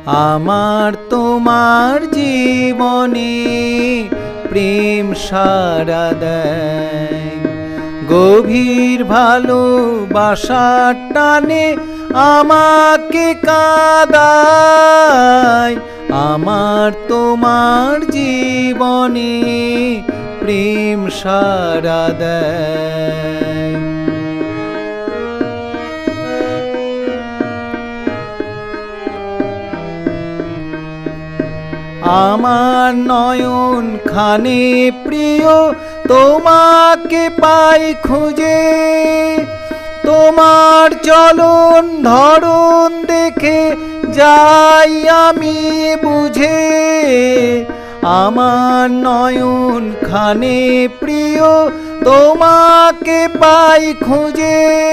আমার তোমার জীবনে প্রেম সারা দেয়। গভীর ভালোবাসার টানে আমাকে কাঁদায়। আমার তোমার জীবনে প্রেম সারা দেয়। আমার নয়ন খানে প্রিয় তোমাকে পাই খুঁজে। তোমার চলন ধরন দেখে যাই আমি বুঝে। আমার নয়ন খানে প্রিয় তোমাকে পাই খুঁজে।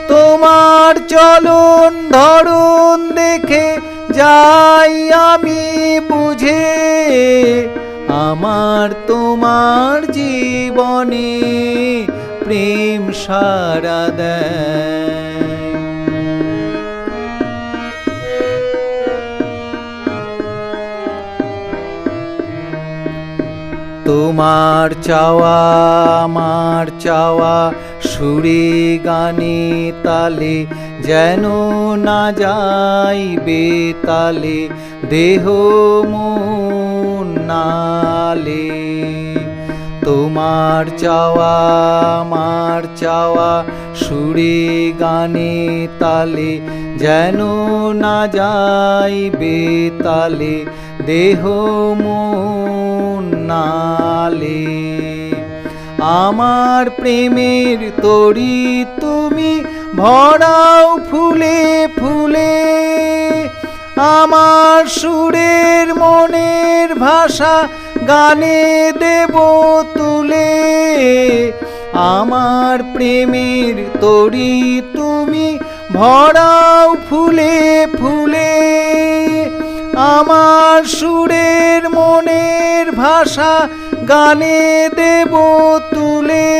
তোমার চলন ধরন দেখে যাই আমি বুঝে। আমার তোমার জীবনে প্রেম সারা দেয়। তোমার চাওয়া আমার চাওয়া সুরে গানে তালে যেন না যাই বেতালে দেহ মন নালে। তোমার চাওয়া আমার চাওয়া সুরে গানে তালে যেন না যাই বেতালে দেহ মন নালে। আমার প্রেমের তরি তুমি ভরাও ফুলে ফুলে। আমার সুরের মনের ভাষা গানে দেব তুলে। আমার প্রেমের তরি তুমি ভরাও ফুলে ফুলে। আমার সুরের মনের ভাষা গানে দেব তুলে।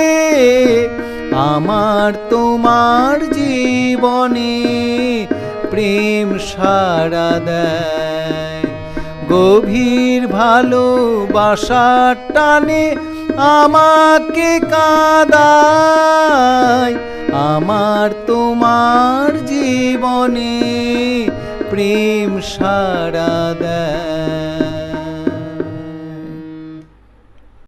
আমার তোমার জীবনে প্রেম সারা দেয়। গভীর ভালোবাসার টানে আমাকে কাঁদায়। আমার তোমার জীবনে প্রেম সারা দেয়।